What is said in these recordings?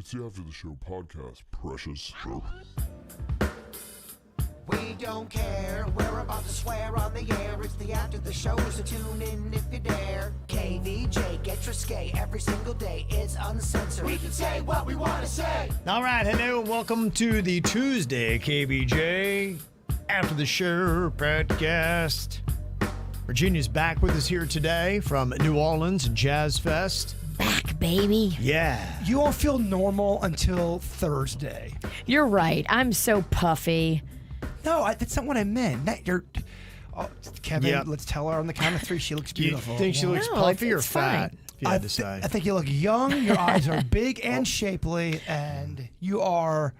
It's the After the Show podcast, precious. We don't care, we're about to swear on the air. It's the After the Show, so tune in if you dare. KVJ gets risque every single day. It's uncensored. We can say what we want to say. All right, hello, and welcome to the Tuesday KVJ After the Show podcast. Virginia's back with us here today from New Orleans and JazzFest. Back, baby. Yeah. You won't feel normal until Thursday. You're right. I'm so puffy. No, that's not what I meant. Kevin, Yep. let's tell her on the count of three she looks Do you beautiful. think she looks No, puffy or it's fat? fine. If you had to say. I think you look young, your eyes are big and shapely, and you are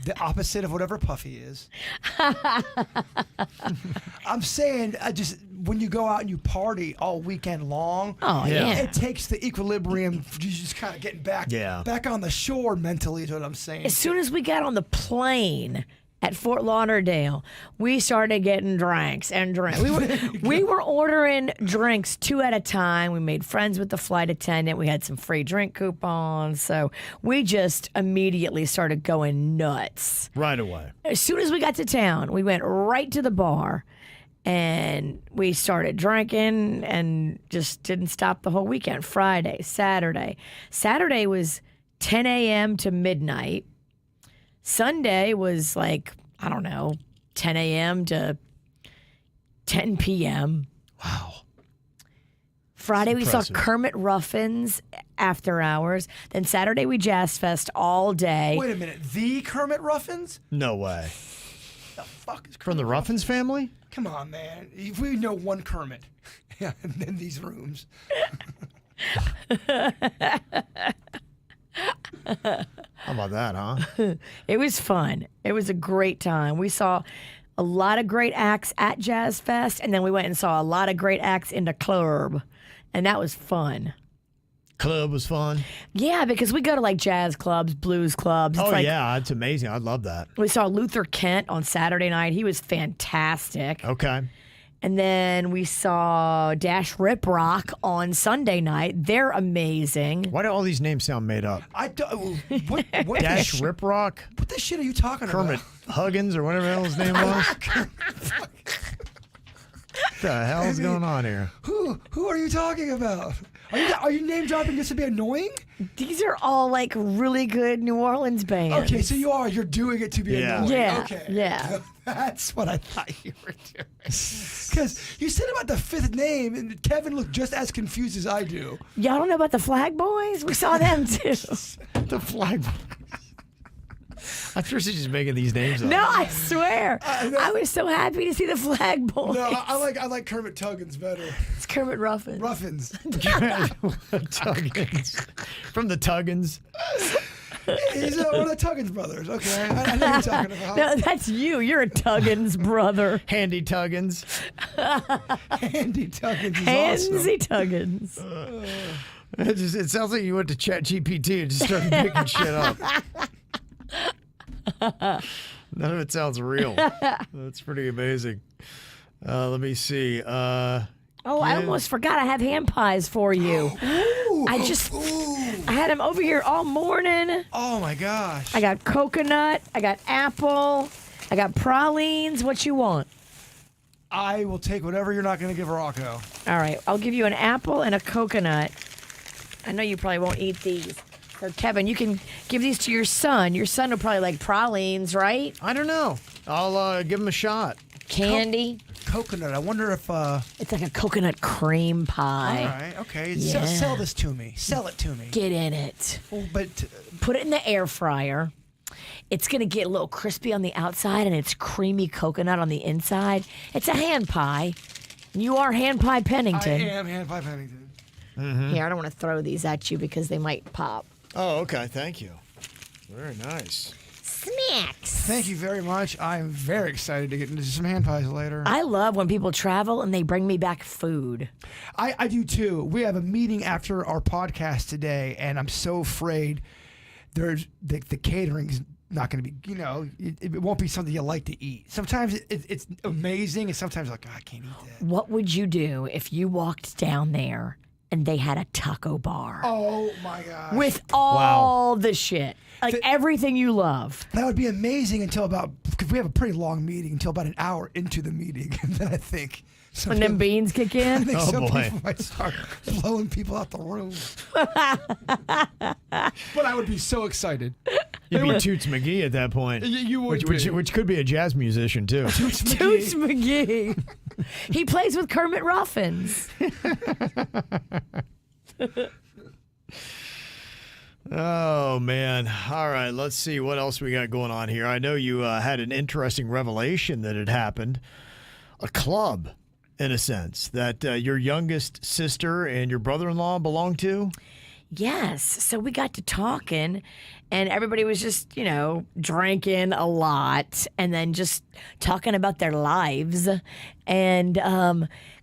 the opposite of whatever puffy is. I'm saying, when you go out and you party all weekend long, Oh, Yeah. yeah. it takes the equilibrium. You just kind of getting back on the shore mentally is what I'm saying. As soon as we got on the plane at Fort Lauderdale, we started getting drinks and drinks. We were ordering drinks 2 at a time. We made friends with the flight attendant. We had some free drink coupons. So we just immediately started going nuts. Right away. As soon as we got to town, we went right to the bar and we started drinking and just didn't stop the whole weekend. Friday, Saturday. Saturday was 10 a.m. to midnight. Sunday was like, I don't know, 10 a.m. to 10 p.m. Wow. Friday we saw Impressive. Kermit Ruffins after hours. Then Saturday we JazzFest all day. Wait a minute, the Kermit Ruffins? No way. The fuck is Kermit? From the Ruffins family? Come on, man. If we know one Kermit in these rooms. How about that, huh? It was fun. It was a great time. We saw a lot of great acts at JazzFest, and then we went and saw a lot of great acts in the club, and that was fun. Club was fun. Yeah, because we go to like jazz clubs, blues clubs. It's Oh, like, yeah. It's amazing. I'd love that. We saw Luther Kent on Saturday night. He was fantastic. Okay. And then we saw Dash Rip Rock on Sunday night. They're amazing. Why do all these names sound made up? I don't. What Dash the Rip Rock? What the shit are you talking Kermit about? Huggins or whatever the hell his name was? What the hell's going on here? Who are you talking about? Are you name dropping just to be annoying? These are all like really good New Orleans bands. Okay, so you're doing it to be Yeah. annoying. Yeah, Okay. yeah. That's what I thought you were doing. Because you said about the fifth name, and Kevin looked just as confused as I do. Y'all don't know about the Flag Boys? We saw them too. The flag. I'm sure she's just making these names up. No, I swear. I was so happy to see the Flag Boys. No, I like Kermit Tuggins better. It's Kermit Ruffin. Ruffins. Tuggins. From the Tuggins. He's one of the Tuggins brothers. Okay, I know what you're talking about. No, that's you. You're a Tuggins brother. Handy Tuggins. Andy Tuggins is awesome. Hansy Tuggins. It sounds like you went to Chat GPT and just started making shit up. None of it sounds real. That's pretty amazing. Let me see. Oh, I almost forgot I have hand pies for you. Ooh, I had them over here all morning. oh my gosh. I got coconut. I got apple. I got pralines. What you want? I will take whatever you're not going to give Rocco. All right, I'll give you an apple and a coconut. I know you probably won't eat these. So, Kevin, you can give these to your son. Your son will probably like pralines, right? I don't know. I'll give him a shot. Candy. Coconut. I wonder if. It's like a coconut cream All pie. right. Okay. Yeah. Sell this to me. Sell it to me. Get in it. Oh, but Put it in the air fryer. It's going to get a little crispy on the outside and it's creamy coconut on the inside. It's a hand pie. You are Hand Pie I Pennington. am Hand Pie Pennington. Here, I don't want to throw these at you because they might pop. Oh, okay. Thank you. Very nice. Snacks. Thank you very much. I'm very excited to get into some hand pies later. I love when people travel and they bring me back food. I do too. We have a meeting after our podcast today, and I'm so afraid there's the catering's not going to be, it won't be something you like to eat. Sometimes it's amazing, and sometimes like, oh, I can't eat that. What would you do if you walked down there and they had a taco bar Oh my gosh. with all the shit. Like everything you love. That would be amazing until because we have a pretty long meeting, until about an hour into the meeting. And then I think When them beans kick I in. think Oh, some boy. people might start blowing people out the room. But I would be so excited. You'd be Toots McGee at that point. You would which could be a jazz musician too. Toots Toots McGee. McGee. He plays with Kermit Ruffins. Oh man! All right, let's see what else we got going on here. I know you had an interesting revelation that had happened. A club, in a sense, that your youngest sister and your brother-in-law belong to. Yes. So we got to talking, and everybody was just, drinking a lot and then just talking about their lives. And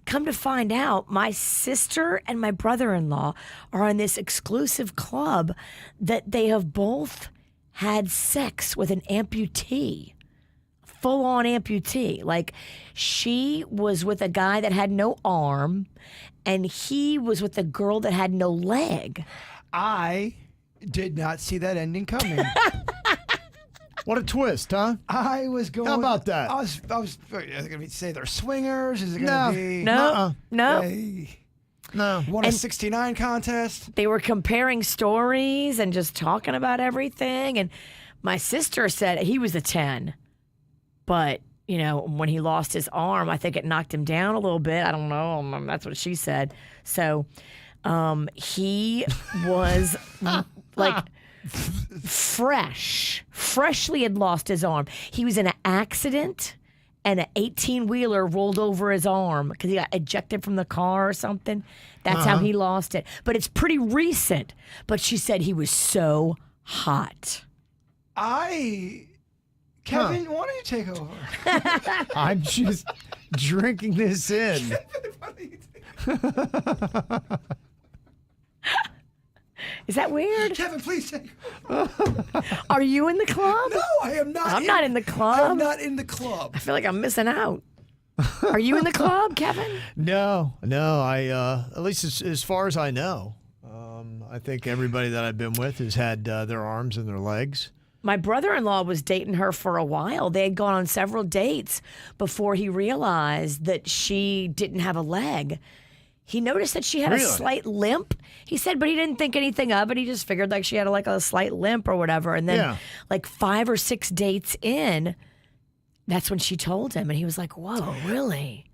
come to find out, my sister and my brother-in-law are in this exclusive club that they have both had sex with an amputee. Full-on amputee. Like, she was with a guy that had no arm, and he was with a girl that had no leg. I did not see that ending coming. What a twist, huh? I was going. How about that? I was. Is it going to say they're swingers? Is it going to be? No. Hey, No. won a 69 contest. They were comparing stories and just talking about everything. And my sister said he was a 10. But, when he lost his arm, I think it knocked him down a little bit. I don't know. That's what she said. So he was like freshly had lost his arm. He was in an accident and an 18-wheeler rolled over his arm because he got ejected from the car or something. That's how he lost it. But it's pretty recent. But she said he was so hot. Kevin, why don't you take over? I'm just drinking this in. Is that weird? Kevin, please take over. Are you in the club? No, I am not. I'm not in the club. I'm not in the club. I feel like I'm missing out. Are you in the club, Kevin? No. I at least as far as I know, I think everybody that I've been with has had their arms and their legs. My brother-in-law was dating her for a while. They had gone on several dates before he realized that she didn't have a leg. He noticed that she had a slight limp. He said, but he didn't think anything of it. He just figured like she had a slight limp or whatever. And then like 5 or 6 dates in, that's when she told him. And he was like, whoa, really?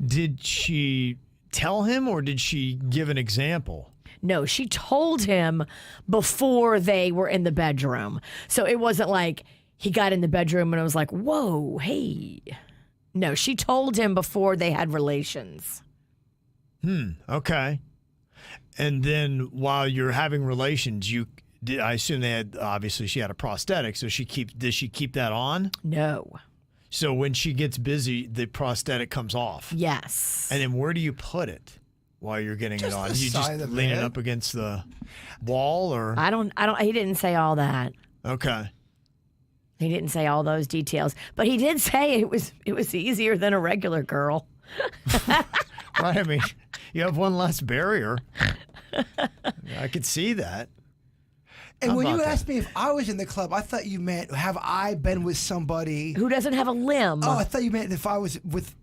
Did she tell him or did she give an example? No, she told him before they were in the bedroom. So it wasn't like he got in the bedroom and it was like, whoa, hey. No, she told him before they had relations. Okay. And then while you're having relations, I assume they had, obviously she had a prosthetic, so does she keep that on? No. So when she gets busy, the prosthetic comes off. Yes. And then where do you put it while you're getting it on? the You side just of the lean it bed. up against the wall or? I don't, he didn't say all that. Okay. He didn't say all those details, but he did say it was easier than a regular girl. Right. I mean, you have one less barrier. I could see that. And How when you about asked me if I was in the club, I thought you meant, have I been with somebody? Who doesn't have a limb? Oh, I thought you meant if I was with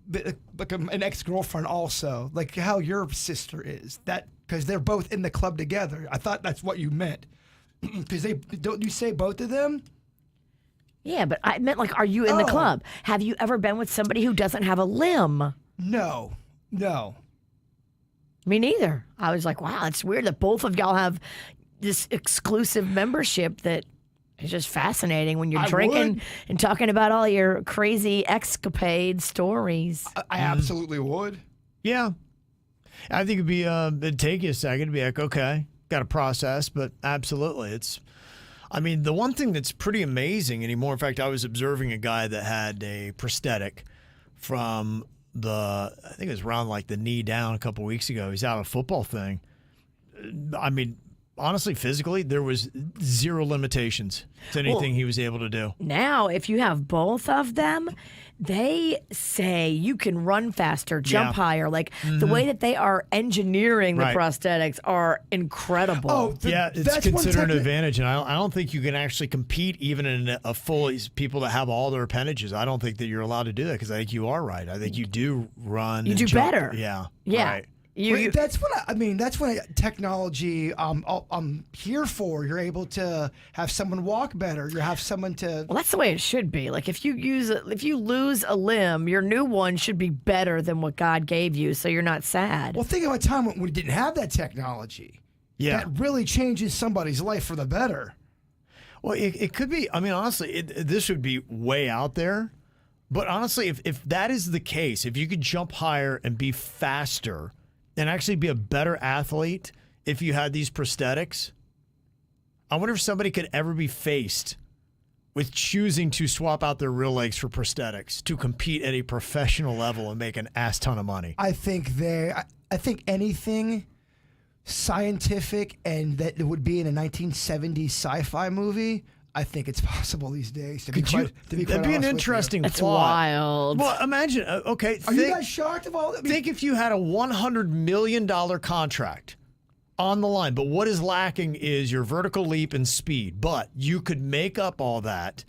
like an ex-girlfriend also, like how your sister is. That because they're both in the club together. I thought that's what you meant. Because don't you say both of them? Yeah, but I meant like, are you in the club? Have you ever been with somebody who doesn't have a limb? No. Me neither. I was like, wow, it's weird that both of y'all have this exclusive membership that is just fascinating when you're I drinking would. and talking about all your crazy escapade stories. I absolutely would. Yeah. I think it'd take you a second to be like, okay, got to process, but absolutely. The one thing that's pretty amazing anymore, in fact, I was observing a guy that had a prosthetic from I think it was around like the knee down a couple weeks ago. He's out of a football thing. Honestly, physically, there was zero limitations to anything he was able to do. Now, if you have both of them, They say you can run faster, jump Yeah. higher. Like the way that they are engineering the Right. prosthetics are incredible. Oh, Yeah, it's that's one considered an techni- advantage, and I don't think you can actually compete even in a full people that have all their appendages. I don't think that you're allowed to do that because I think you are right. I think you do run. You and do jump. better. Yeah. Yeah. Right. That's what I mean. That's what technology I'm here for. You're able to have someone walk better. You have someone to. Well, that's the way it should be. Like if you lose a limb, your new one should be better than what God gave you, so you're not sad. Well, think of a time when we didn't have that technology. Yeah. That really changes somebody's life for the better. Well, it could be. I mean, honestly, this would be way out there. But honestly, if that is the case, if you could jump higher and be faster and actually be a better athlete if you had these prosthetics, I wonder if somebody could ever be faced with choosing to swap out their real legs for prosthetics to compete at a professional level and make an ass ton of money. I think anything scientific and that it would be in a 1970s sci-fi movie, I think it's possible these days. To be quite That'd be an honest with you. interesting That's plot. wild. Well, imagine. Okay, Are you guys shocked of all that? I mean, think if you had a $100 million contract on the line, but what is lacking is your vertical leap and speed. But you could make up all that,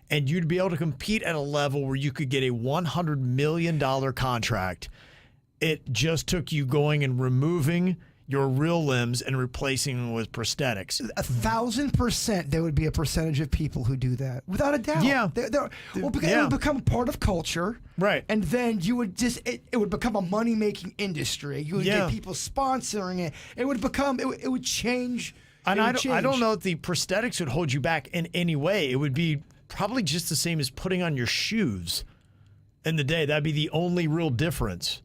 and you'd be able to compete at a level where you could get a $100 million contract. It just took you going and removing your real limbs and replacing them with prosthetics. 1,000% there would be a percentage of people who do that, without a doubt. Yeah. It Yeah. would become part of culture. Right. And then you would it would become a money-making industry. You would Yeah. get people sponsoring it. It would become, it would change. And It I would don't change. know if the prosthetics would hold you back in any way. It would be probably just the same as putting on your shoes in the day. That'd be the only real difference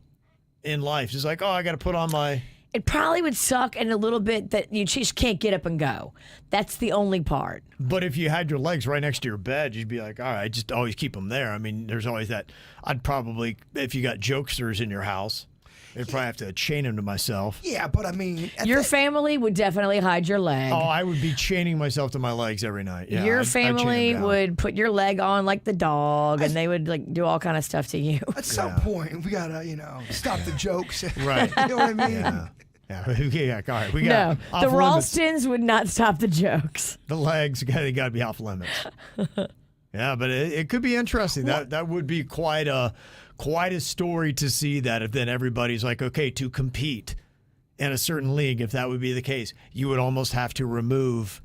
in life. It's like, oh, I got to put on my... It probably would suck in a little bit that you just can't get up and go. That's the only part. But if you had your legs right next to your bed, you'd be like, all right, just always keep them there. I mean, there's always that. I'd probably, if you got jokesters in your house, I'd probably have to chain them to myself. Yeah, but I mean, Your family would definitely hide your leg. Oh, I would be chaining myself to my legs every night. Yeah, Your I'd chain 'em family down. would put your leg on like the dog, and they would like do all kind of stuff to you. at some point we gotta, stop the jokes. Right. You know what I mean? Yeah. Yeah, all right. We No, got the off limits. Ralstons would not stop the jokes. The legs, they got to be off limits. Yeah, but it could be interesting. That would be quite a story to see that if then everybody's like, okay, to compete in a certain league, if that would be the case, you would almost have to remove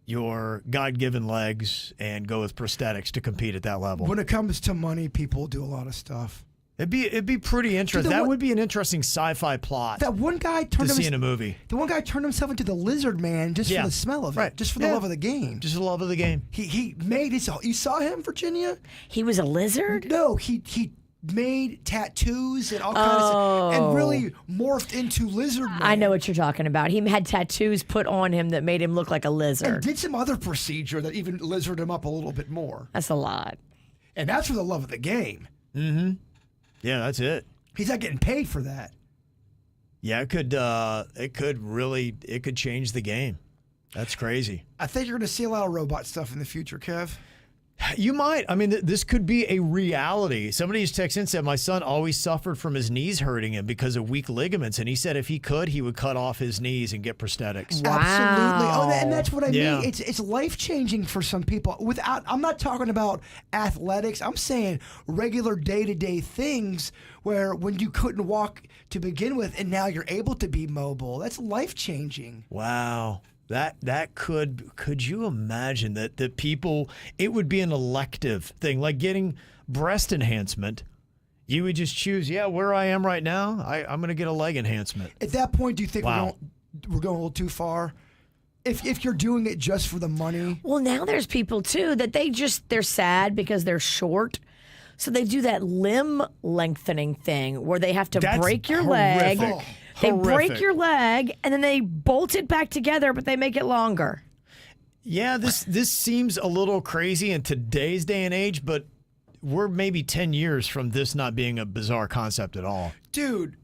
your God-given legs and go with prosthetics to compete at that level. When it comes to money, people do a lot of stuff. It'd be pretty interesting. That would be an interesting sci-fi plot That one guy to turned see in a movie. The one guy turned himself into the lizard man just Yeah. for the smell of it, Right. just for the Yeah. love of the game. Just the love of the game. He made his. You saw him, Virginia? He was a lizard? No, he made tattoos and all kinds of stuff, and really morphed into lizard man. I know what you're talking about. He had tattoos put on him that made him look like a And lizard. did some other procedure that even lizarded him up a little bit more. That's a lot. And that's for the love of the game. Yeah, that's it. He's not getting paid for that. Yeah, it could change the game. That's crazy. I think you're going to see a lot of robot stuff in the future, Kev. You might. I mean, this could be a reality. Somebody just texted in and said, my son always suffered from his knees hurting him because of weak ligaments. And he said if he could, he would cut off his knees and get prosthetics. Wow. Absolutely. Oh, and that's what I Yeah. mean. It's life-changing for some people. I'm not talking about athletics. I'm saying regular day-to-day things where when you couldn't walk to begin with and now you're able to be mobile. That's life-changing. Wow. That could you imagine that people, it would be an elective thing, like getting breast enhancement. You would just choose, where I am right now, I'm going to get a leg enhancement. At that point, do you think Wow. we're going a little too far? If you're doing it just for the money. Well, now there's people too that they're sad because they're short. So they do that limb lengthening thing where they have to That's break your leg. horrific. They Horrific. break your leg and then they bolt it back together, but they make it longer. Yeah, this seems a little crazy in today's day and age, but we're maybe 10 years from this not being a bizarre concept at all. Dude,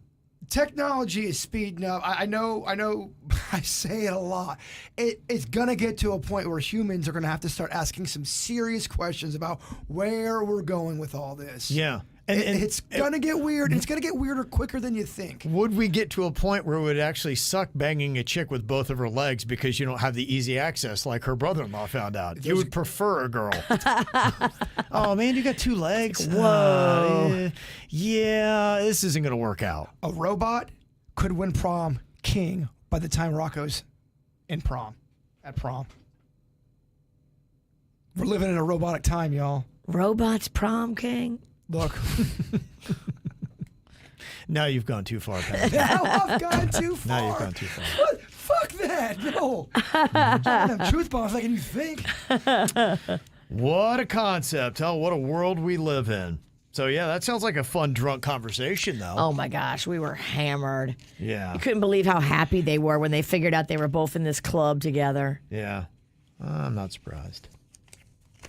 technology is speeding up. I know. I say it a lot. It's gonna get to a point where humans are gonna have to start asking some serious questions about where we're going with all this. Yeah. It's gonna get weird. It's gonna get weirder quicker than you think. Would we get to a point where it would actually suck banging a chick with both of her legs because you don't have the easy access like her brother-in-law found out? You would prefer a girl. Oh, man, you got 2 legs? Whoa. Yeah, this isn't going to work out. A robot could win prom king by the time Rocco's at prom. We're living in a robotic time, y'all. Robots prom king? Look. Now you've gone too far, Pat. Now I've gone too far. Now you've gone too far. What? Fuck that. No. I don't have truth bombs like you think. What a concept, huh? What a world we live in. So, yeah, that sounds like a fun drunk conversation, though. Oh my gosh, we were hammered. Yeah. You couldn't believe how happy they were when they figured out they were both in this club together. Yeah. I'm not surprised.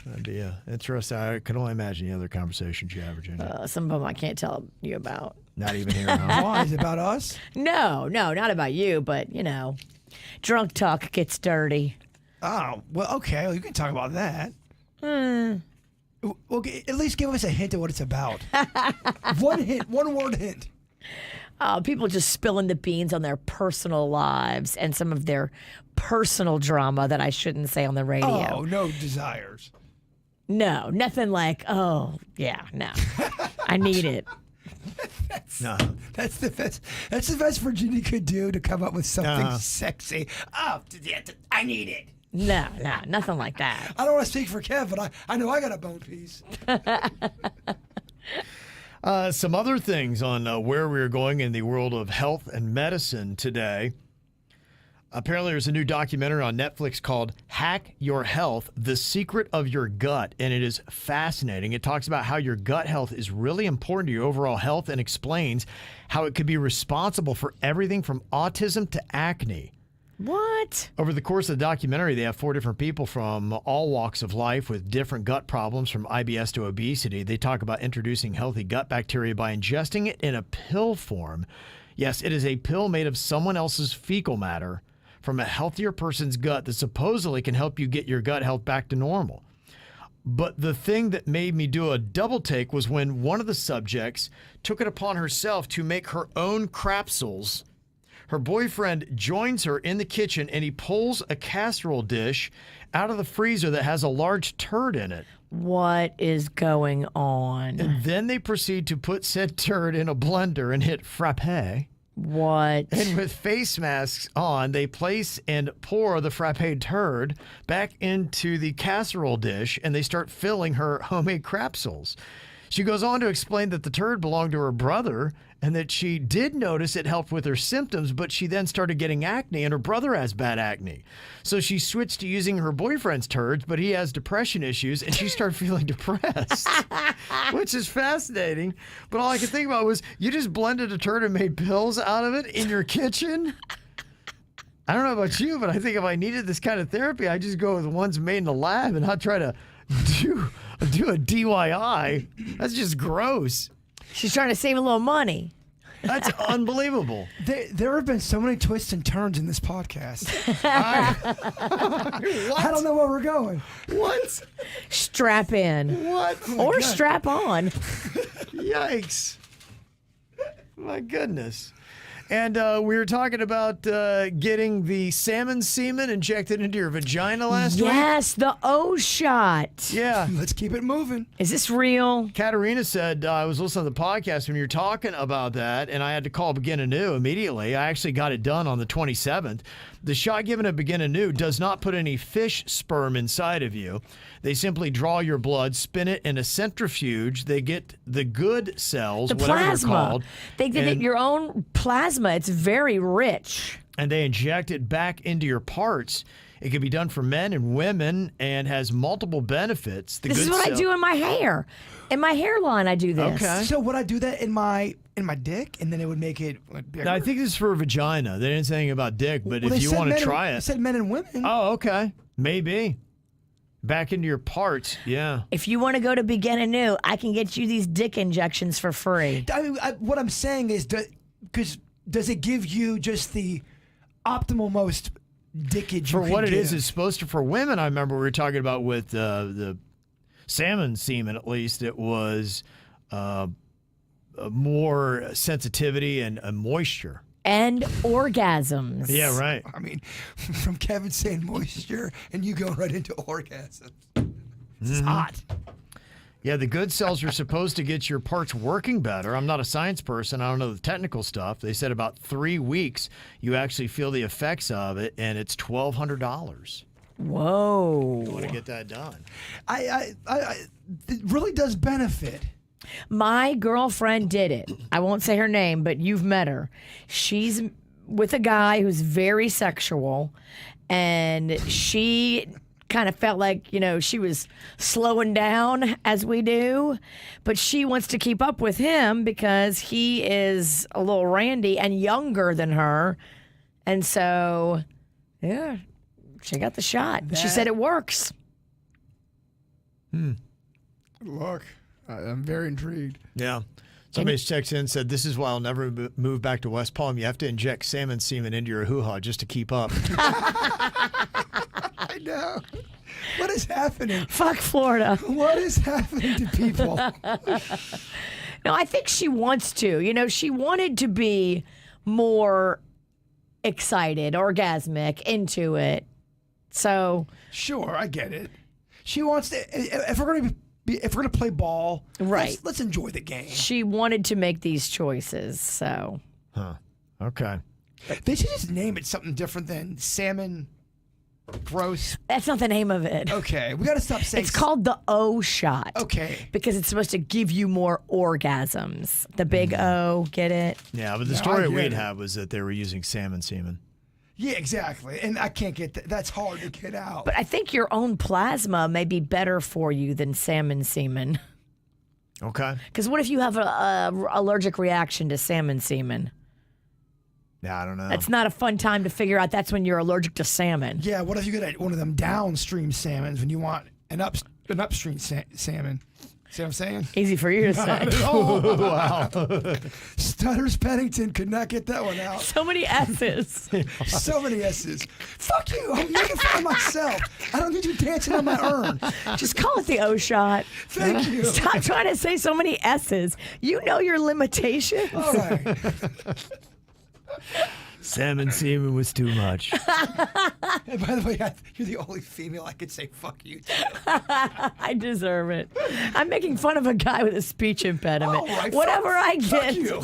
That'd be interesting. I can only imagine the other conversations you have, Virginia. Some of them I can't tell you about. Not even here, huh? Why? Is it about us? No, not about you, but, drunk talk gets dirty. Oh, well, okay. Well, you can talk about that. Well, at least give us a hint of what it's about. One word hint. People just spilling the beans on their personal lives and some of their personal drama that I shouldn't say on the radio. Oh, no desires. No, nothing like, oh, yeah, no. I need it. No. That's the best Virginia could do to come up with something sexy. Oh, I need it. No, nothing like that. I don't want to speak for Kev, but I know I got a bone piece. Some other things on where we're going in the world of health and medicine today. Apparently, there's a new documentary on Netflix called Hack Your Health, The Secret of Your Gut, and it is fascinating. It talks about how your gut health is really important to your overall health and explains how it could be responsible for everything from autism to acne. What? Over the course of the documentary, they have 4 different people from all walks of life with different gut problems, from IBS to obesity. They talk about introducing healthy gut bacteria by ingesting it in a pill form. Yes, it is a pill made of someone else's fecal matter from a healthier person's gut that supposedly can help you get your gut health back to normal. But the thing that made me do a double take was when one of the subjects took it upon herself to make her own crapsules. Her boyfriend joins her in the kitchen and he pulls a casserole dish out of the freezer that has a large turd in it. What is going on? And then they proceed to put said turd in a blender and hit frappe. What? And with face masks on, they place and pour the frappe turd back into the casserole dish and they start filling her homemade crapsules. She goes on to explain that the turd belonged to her brother and that she did notice it helped with her symptoms, but she then started getting acne and her brother has bad acne. So she switched to using her boyfriend's turds, but he has depression issues and she started feeling depressed, which is fascinating. But all I could think about was, you just blended a turd and made pills out of it in your kitchen? I don't know about you, but I think if I needed this kind of therapy, I'd just go with the ones made in the lab and not try to do a DIY. That's just gross. She's trying to save a little money. That's unbelievable. There have been so many twists and turns in this podcast. What? I don't know where we're going. What? Strap in. What? Or strap on. Yikes. My goodness. And we were talking about getting the salmon semen injected into your vagina last week. Yes, the O shot. Yeah. Let's keep it moving. Is this real? Katarina said, I was listening to the podcast when you were talking about that, and I had to call Begin Anew immediately. I actually got it done on the 27th. The shot given at Begin Anew does not put any fish sperm inside of you. They simply draw your blood, spin it in a centrifuge. They get the good cells, The whatever plasma. they're called. They get and, your own plasma. It's very rich. and they inject it back into your parts. It can be done for men and women and has multiple benefits. This is what I do in my hair. In my hairline, I do this. Okay. So would I do that in my dick, and then it would make it bigger? Now, I think this is for vagina. They didn't say anything about dick, but Well, if they you said want to men try and, it. They said men and women. Oh, okay. Maybe. Back into your parts. Yeah. If you want to go to Begin Anew, I can get you these dick injections for free. I mean, what I'm saying is that because does it give you just the optimal most dickage For you what can it is, give? it's supposed to, for women, I remember we were talking about with the salmon semen, at least, it was more sensitivity and moisture. And orgasms. Yeah, right. I mean, from Kevin saying moisture and you go right into orgasms. It's hot. Yeah, the good cells are supposed to get your parts working better. I'm not a science person. I don't know the technical stuff. They said about 3 weeks you actually feel the effects of it, and it's $1,200. Whoa. You want to get that done. It really does benefit. My girlfriend did it. I won't say her name, but you've met her. She's with a guy who's very sexual, and she kind of felt like, she was slowing down as we do, but she wants to keep up with him because he is a little randy and younger than her. And so, yeah, she got the shot. She said it works. Look, I'm very intrigued. Yeah. Somebody checks in and said, this is why I'll never move back to West Palm. You have to inject salmon semen into your hoo-ha just to keep up. I know. What is happening? Fuck Florida. What is happening to people? No, I think she wants to. She wanted to be more excited, orgasmic, into it. So Sure, I get it. She wants to. If we're gonna play ball, Right. Let's enjoy the game. she wanted to make these choices. So Okay. They should just name it something different than salmon. Gross. that's not the name of it. Okay, we got to stop saying. It's called the O shot. Okay. Because it's supposed to give you more orgasms. The big O, get it? Yeah, but the No, I story get we'd it. have was that they were using salmon semen. Yeah, exactly. And I can't get that. That's hard to get out. But I think your own plasma may be better for you than salmon semen. Okay. Because what if you have a allergic reaction to salmon semen? Yeah, I don't know. That's not a fun time to figure out. That's when you're allergic to salmon. Yeah, what if you get one of them downstream salmons when you want an upstream salmon? See what I'm saying? Easy for you to say. Oh, Wow. Stutters Pennington could not get that one out. So many S's. So many S's. Fuck you. I'm making fun of myself. I don't need you dancing on my urn. Just call it the O shot. Thank you. Stop trying to say so many S's. You know your limitations. All right. Salmon semen was too much. And by the way, you're the only female I could say fuck you to. I deserve it. I'm making fun of a guy with a speech impediment. All right, Whatever I fuck get. you.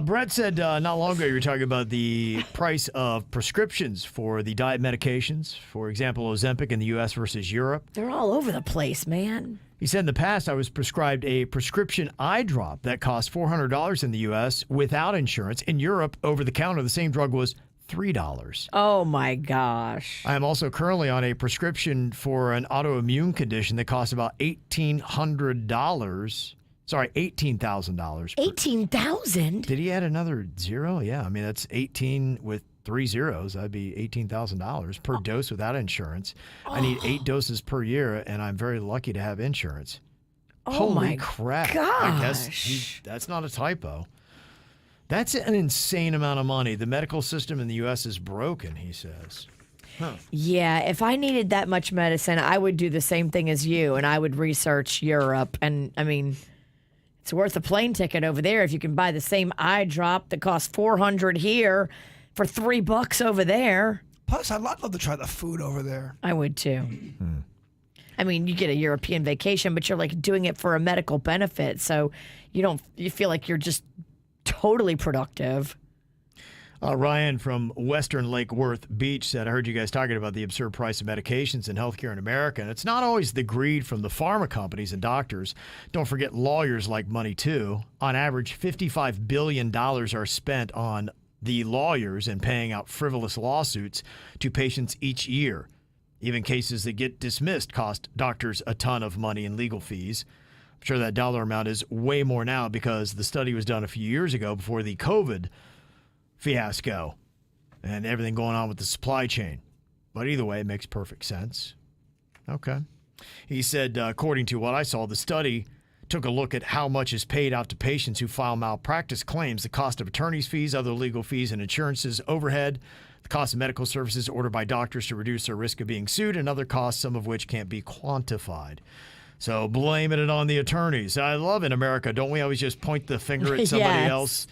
Brett said not long ago you were talking about the price of prescriptions for the diet medications. For example, Ozempic in the U.S. versus Europe. They're all over the place, man. He said in the past I was prescribed a prescription eye drop that cost $400 in the U.S. without insurance. In Europe, over the counter, the same drug was $3. Oh my gosh. I am also currently on a prescription for an autoimmune condition that costs about $1,800. Sorry, $18,000. 18,000? Did he add another zero? Yeah, I mean that's 18 with 3 zeros. That'd be $18,000 per dose without insurance. I need 8 doses per year, and I'm very lucky to have insurance. Holy my crap! I guess gosh. that's not a typo. That's an insane amount of money. The medical system in the U.S. is broken, he says. Yeah, if I needed that much medicine, I would do the same thing as you, and I would research Europe. And I mean, it's worth a plane ticket over there if you can buy the same eye drop that costs $400 here for $3 over there. Plus, I'd love to try the food over there. I would too. I mean, you get a European vacation, but you're like doing it for a medical benefit, so you feel like you're just totally productive. Ryan from Western Lake Worth Beach said, I heard you guys talking about the absurd price of medications and healthcare in America, and it's not always the greed from the pharma companies and doctors. Don't forget lawyers like money, too. On average, $55 billion are spent on the lawyers and paying out frivolous lawsuits to patients each year. Even cases that get dismissed cost doctors a ton of money in legal fees. I'm sure that dollar amount is way more now because the study was done a few years ago before the COVID fiasco and everything going on with the supply chain. But either way, it makes perfect sense. Okay. He said, according to what I saw, the study took a look at how much is paid out to patients who file malpractice claims, the cost of attorney's fees, other legal fees and insurances, overhead, the cost of medical services ordered by doctors to reduce their risk of being sued, and other costs, some of which can't be quantified. So blaming it on the attorneys. I love in America, don't we always just point the finger at somebody Yes. else?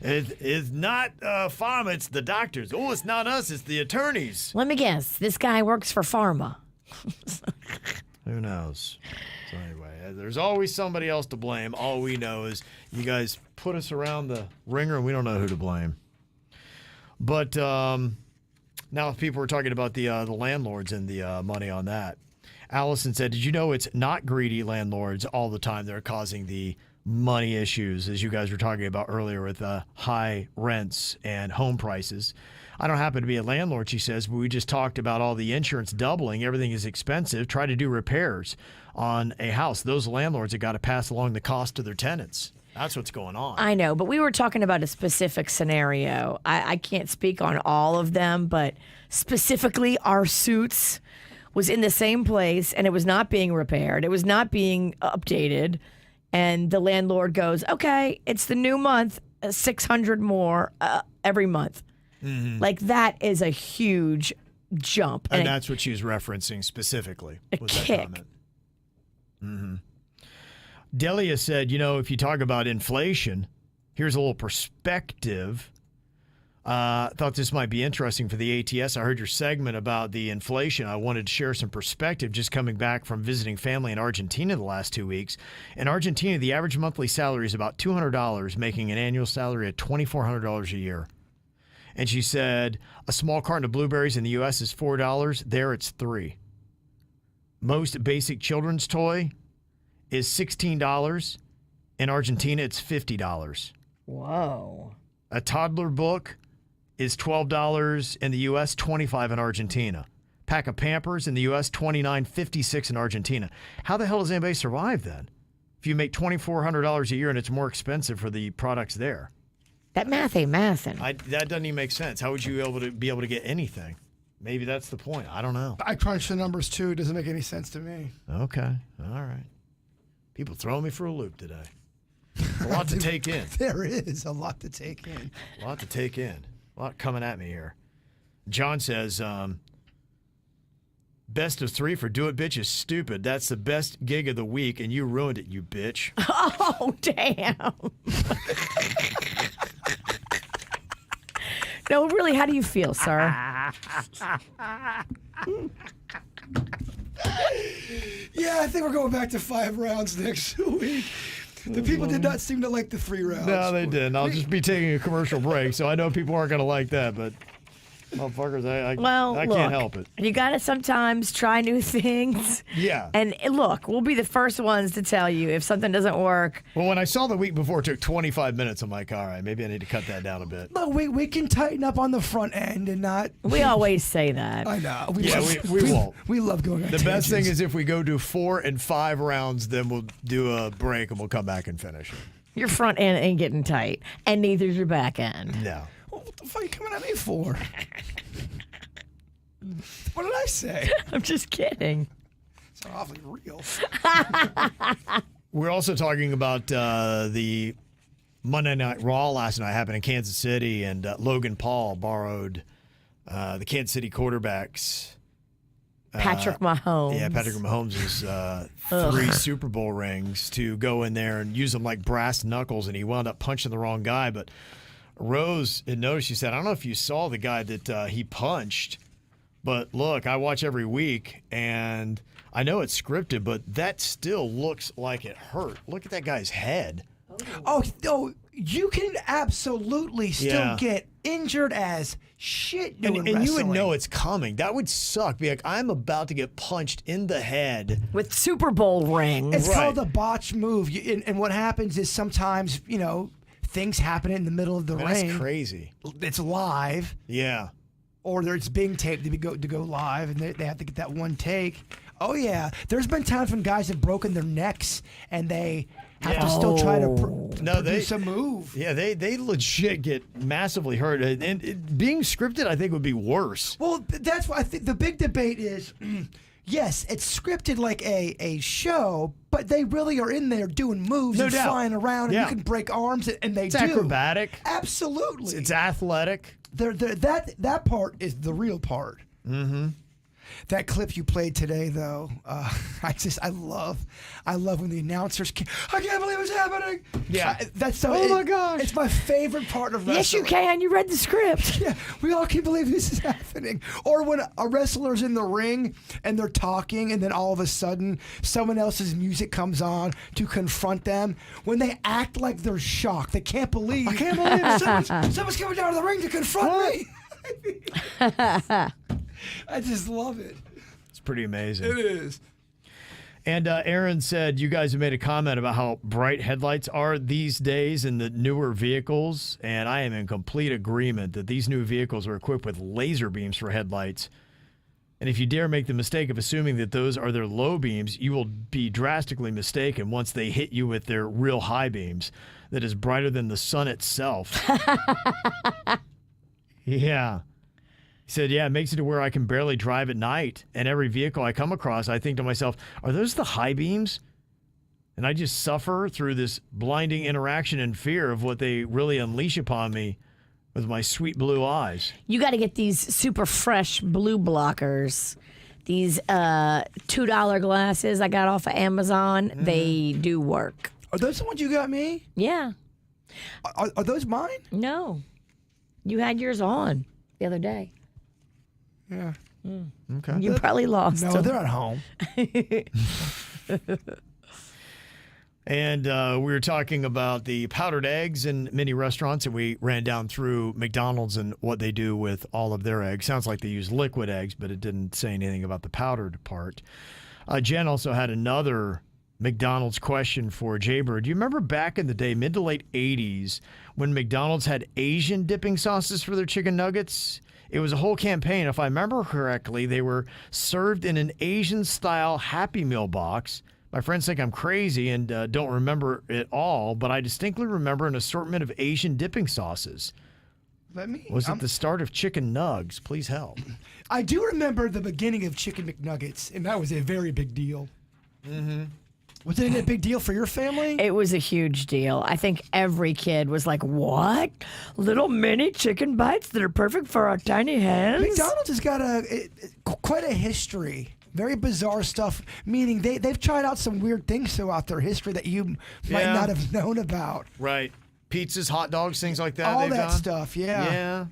It's not pharma, it's the doctors. Oh, it's not us, it's the attorneys. Let me guess. This guy works for pharma. Who knows? So anyway, there's always somebody else to blame. All we know is you guys put us around the ringer and we don't know who to blame. But now people are talking about the landlords and the money on that. Allison said, did you know it's not greedy landlords all the time that are causing the money issues, as you guys were talking about earlier with high rents and home prices? I don't happen to be a landlord, she says, but we just talked about all the insurance doubling. Everything is expensive. Try to do repairs on a house. Those landlords have got to pass along the cost to their tenants. That's what's going on. I know, but we were talking about a specific scenario. I can't speak on all of them, but specifically our suits was in the same place and it was not being repaired. It was not being updated. And the landlord goes, okay, it's the new month, 600 more every month. Mm-hmm. Like that is a huge jump. And that's what she was referencing specifically. Was that kick. comment. Mm-hmm. Delia said, you know, if you talk about inflation, here's a little perspective. Thought this might be interesting for the ATS. I heard your segment about the inflation. I wanted to share some perspective just coming back from visiting family in Argentina the last 2 weeks. In Argentina, the average monthly salary is about $200, making an annual salary of $2,400 a year. And she said a small carton of blueberries in the U.S. is $4. There it's $3. Most basic children's toy is $16. In Argentina, it's $50. Whoa. A toddler book is $12 in the U.S., $25 in Argentina. Pack of Pampers in the U.S., $29.56 in Argentina. How the hell does anybody survive then? If you make $2,400 a year and it's more expensive for the products there. That math ain't mathin'. That doesn't even make sense. How would you be able to get anything? Maybe that's the point. I don't know. I crunched the numbers too. It doesn't make any sense to me. Okay. All right. People throwing me for a loop today. A lot to take in. There is a lot to take in. A lot to take in. A lot coming at me here. John says, best of 3 for Do It Bitch is stupid. That's the best gig of the week, and you ruined it, you bitch. Oh, damn. No, really, how do you feel, sir? Yeah, I think we're going back to 5 rounds next week. The people did not seem to like the 3 rounds. No, they didn't. I'll just be taking a commercial break, so I know people aren't going to like that, but motherfuckers, I can't help it. You got to sometimes try new things. Yeah. And look, we'll be the first ones to tell you if something doesn't work. Well, when I saw the week before it took 25 minutes, I'm like, all right, maybe I need to cut that down a bit. But we can tighten up on the front end and not. We always say that. I know. We won't. We love going on The best thing tangents. is if we go do 4 and 5 rounds, then we'll do a break and we'll come back and finish it. Your front end ain't getting tight, and neither's your back end. No. What the fuck are you coming at me for? What did I say? I'm just kidding. It's awfully real. We're also talking about the Monday Night Raw last night happened in Kansas City, and Logan Paul borrowed the Kansas City quarterback's Patrick Mahomes. Yeah, Patrick Mahomes' 3 Super Bowl rings to go in there and use them like brass knuckles, and he wound up punching the wrong guy. But Rose had noticed, she said, I don't know if you saw the guy that he punched, but look, I watch every week, and I know it's scripted, but that still looks like it hurt. Look at that guy's head. Oh, you can absolutely still get injured as shit doing And you would wrestling. know it's coming. That would suck. Be like, I'm about to get punched in the head. With Super Bowl rings. It's Right. called a botch move. And what happens is sometimes, things happen in the middle of the Man, ring. that's crazy. It's live, Yeah. or it's being taped to go live, and they have to get that one take. Oh yeah, there's been times when guys have broken their necks and they have to still try to produce a move. Yeah, they legit get massively hurt. And being scripted, I think, would be worse. Well, that's why I think the big debate is, yes, it's scripted like a show, but they really are in there doing moves No and doubt. flying around, and Yeah. you can break arms, and they It's do. acrobatic. Absolutely. It's athletic. That part is the real part. Mm-hmm. That clip you played today, though, I love when the announcers I can't believe it's happening. Yeah. That's so. Oh my gosh. It's my favorite part of wrestling. Yes, you can. You read the script. Yeah, we all can't believe this is happening. Or when a wrestler's in the ring and they're talking, and then all of a sudden someone else's music comes on to confront them. When they act like they're shocked, they can't believe. I can't believe it. Someone's coming down to the ring to confront me. I just love it. It's pretty amazing. It is. And Aaron said you guys have made a comment about how bright headlights are these days in the newer vehicles, and I am in complete agreement that these new vehicles are equipped with laser beams for headlights. And if you dare make the mistake of assuming that those are their low beams, you will be drastically mistaken once they hit you with their real high beams that is brighter than the sun itself. Yeah. He said, yeah, it makes it to where I can barely drive at night. And every vehicle I come across, I think to myself, are those the high beams? And I just suffer through this blinding interaction and fear of what they really unleash upon me with my sweet blue eyes. You got to get these super fresh blue blockers. These $2 glasses I got off of Amazon. They do work. Are those the ones you got me? Yeah. Are those mine? No. You had yours on the other day. Yeah. Okay. You probably lost No, them. they're at home. And we were talking about the powdered eggs in many restaurants, and we ran down through McDonald's and what they do with all of their eggs. Sounds like they use liquid eggs, but it didn't say anything about the powdered part. Jen also had another McDonald's question for Jaybird. Do you remember back in the day, mid to late 80s, when McDonald's had Asian dipping sauces for their chicken nuggets? It was a whole campaign. If I remember correctly, they were served in an Asian-style Happy Meal box. My friends think I'm crazy and don't remember it all, but I distinctly remember an assortment of Asian dipping sauces. Was it the start of chicken nugs? Please help. I do remember the beginning of Chicken McNuggets, and that was a very big deal. Mm-hmm. Was it a big deal for your family? It was a huge deal. I think every kid was like, what? Little mini chicken bites that are perfect for our tiny hands? McDonald's has got quite a history. Very bizarre stuff, meaning they've tried out some weird things throughout their history that you might not have known about. Right. Pizzas, hot dogs, things like that. All they've that done. stuff, yeah. Yeah.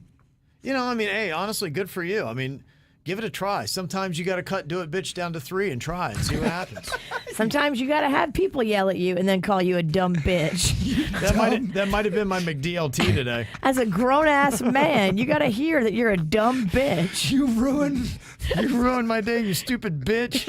You know, I mean, hey, honestly, good for you. I mean, give it a try. Sometimes you got to cut Do It Bitch down to 3 and try and see what happens. Sometimes you got to have people yell at you and then call you a dumb bitch. That might have been my McDLT today. As a grown-ass man, you got to hear that you're a dumb bitch. You ruined my day, you stupid bitch.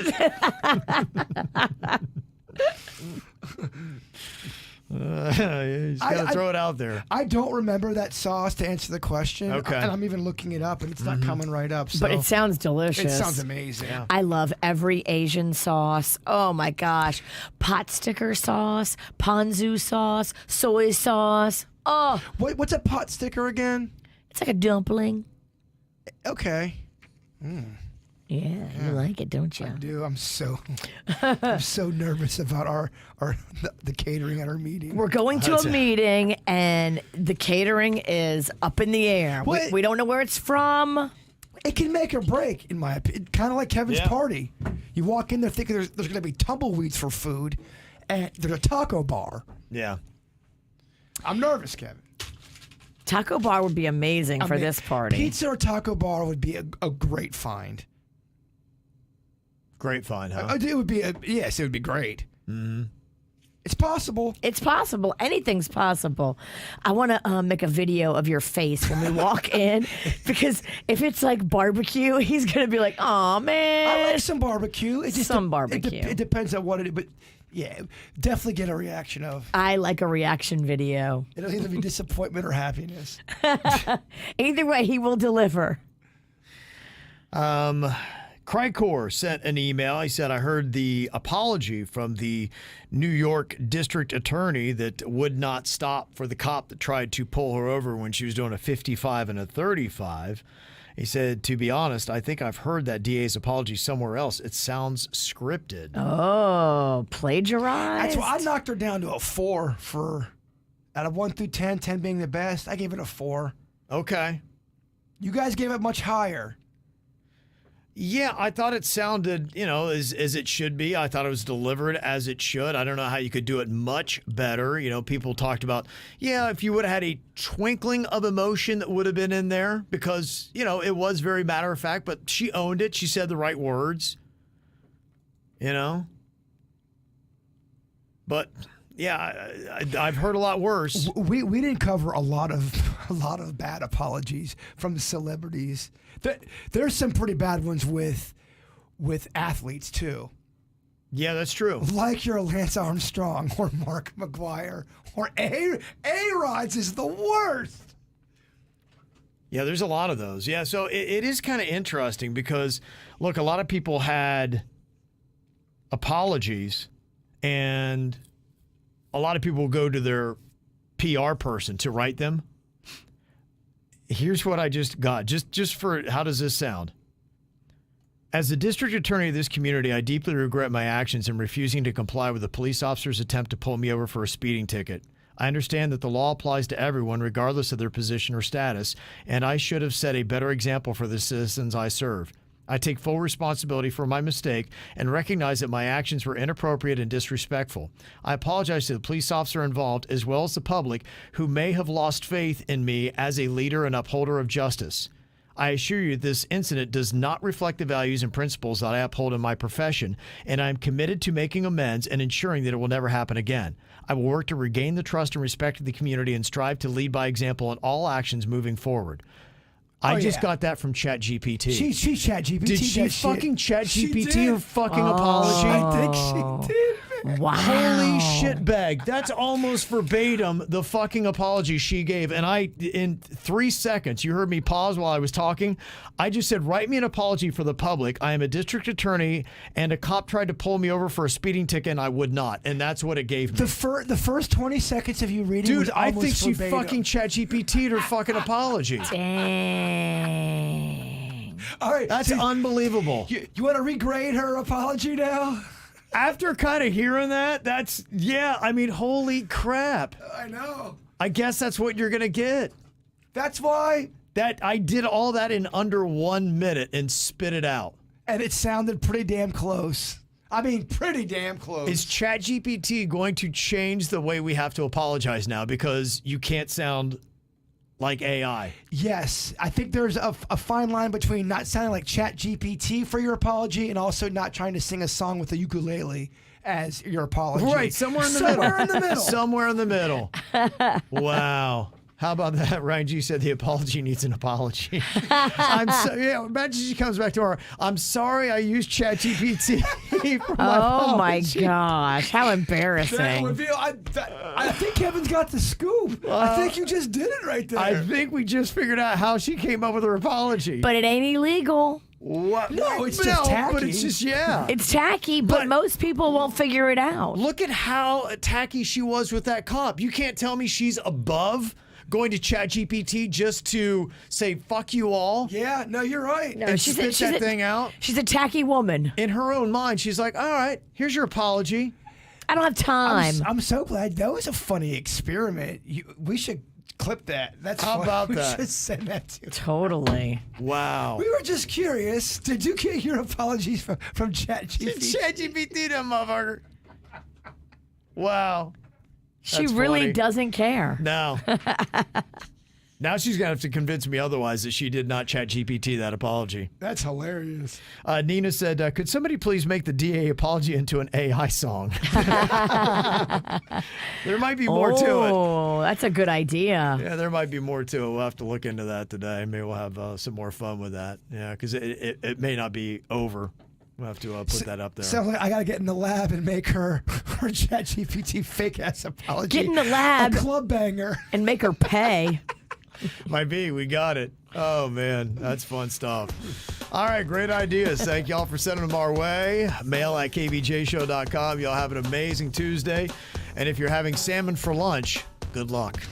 You just got to throw it out there. I don't remember that sauce to answer the question. Okay. And I'm even looking it up, and it's not coming right up. So But it sounds delicious. it sounds amazing. Yeah. I love every Asian sauce. Oh my gosh. Pot sticker sauce, ponzu sauce, soy sauce. Oh, What's a pot sticker again? it's like a dumpling. Okay. Yeah, you like it, don't you? Dude, I'm so nervous about the catering at our meeting. We're going to a meeting, and the catering is up in the air. We don't know where it's from. It can make or break, in my opinion. Kind of like Kevin's party. You walk in there thinking there's going to be tumbleweeds for food, and there's a taco bar. Yeah. I'm nervous, Kevin. Taco bar would be amazing for this party. Pizza or taco bar would be a great find. Great find, huh? It would be yes, it would be great. Mm-hmm. It's possible. It's possible. Anything's possible. I want to make a video of your face when we walk in, because if it's like barbecue, he's going to be like, "Oh man." I like some barbecue. It just barbecue. It depends on what it is, but yeah, definitely get a reaction of. I like a reaction video. It'll either be disappointment or happiness. Either way, he will deliver. Cricor sent an email. He said, I heard the apology from the New York district attorney that would not stop for the cop that tried to pull her over when she was doing a 55 and a 35. He said, to be honest, I think I've heard that DA's apology somewhere else. It sounds scripted. Oh, plagiarized? That's why I knocked her down to a 4 for out of 1 through 10, 10 being the best. I gave it a 4. Okay. You guys gave it much higher. Yeah, I thought it sounded, as it should be. I thought it was delivered as it should. I don't know how you could do it much better. People talked about, if you would have had a twinkling of emotion that would have been in there because, it was very matter of fact, but she owned it. She said the right words, But yeah, I've heard a lot worse. We didn't cover a lot of bad apologies from the celebrities. There's some pretty bad ones with athletes too. Yeah, that's true. Like your Lance Armstrong or Mark McGuire or A-Rods is the worst. Yeah, there's a lot of those. Yeah, so it is kind of interesting because, look, a lot of people had apologies and a lot of people go to their PR person to write them. Here's what I just got. Just for, how does this sound? As the district attorney of this community, I deeply regret my actions in refusing to comply with a police officer's attempt to pull me over for a speeding ticket. I understand that the law applies to everyone regardless of their position or status, and I should have set a better example for the citizens I serve. I take full responsibility for my mistake and recognize that my actions were inappropriate and disrespectful. I apologize to the police officer involved as well as the public who may have lost faith in me as a leader and upholder of justice. I assure you this incident does not reflect the values and principles that I uphold in my profession, and I am committed to making amends and ensuring that it will never happen again. I will work to regain the trust and respect of the community and strive to lead by example in all actions moving forward. I just got that from Chat GPT. She Chat GPT. Did she fucking Chat GPT her fucking apology? I think she did. Wow. Holy shitbag. That's almost verbatim the fucking apology she gave. And in 3 seconds, you heard me pause while I was talking. I just said, write me an apology for the public. I am a district attorney and a cop tried to pull me over for a speeding ticket and I would not. And that's what it gave me. The first 20 seconds of you reading was I almost think she verbatim. fucking Chat GPT'd her fucking apology. Dang. All right. That's unbelievable. You want to regrade her apology now? After kind of hearing that, holy crap. I know. I guess that's what you're going to get. That's why. That I did all that in under 1 minute and spit it out. And it sounded pretty damn close. I mean, pretty damn close. Is ChatGPT going to change the way we have to apologize now because you can't sound like AI? Yes. I think there's a fine line between not sounding like Chat GPT for your apology and also not trying to sing a song with a ukulele as your apology. Right, somewhere in the middle. Somewhere in the middle. Wow. How about that? Ryan G said the apology needs an apology. Imagine she comes back tomorrow. I'm sorry I used ChatGPT for my apology. Oh my gosh, how embarrassing. I think Kevin's got the scoop. I think you just did it right there. I think we just figured out how she came up with her apology. But it ain't illegal. What? No, it's just tacky. But it's just, It's tacky, but most people won't figure it out. Look at how tacky she was with that cop. You can't tell me she's above going to ChatGPT just to say fuck you all. Yeah, no, you're right. No, and spit that thing out. She's a tacky woman. In her own mind, she's like, all right, here's your apology. I don't have time. I'm so glad. That was a funny experiment. We should clip that. That's How fun. about we that? should send that to. Totally. Wow. We were just curious. Did you get your apologies from ChatGPT? ChatGPT, that motherfucker. Wow. She That's really funny. doesn't care. No. Now she's going to have to convince me otherwise that she did not Chat GPT that apology. That's hilarious. Nina said, could somebody please make the DA apology into an AI song? There might be more to it. Oh, that's a good idea. Yeah, there might be more to it. We'll have to look into that today. Maybe we'll have some more fun with that. Yeah, because it may not be over. We'll have to put that up there. So I got to get in the lab and make her ChatGPT fake ass apology. Get in the lab. A club banger. And make her pay. Might be. We got it. Oh, man. That's fun stuff. All right. Great ideas. Thank y'all for sending them our way. Mail at kvjshow.com. Y'all have an amazing Tuesday. And if you're having salmon for lunch, good luck.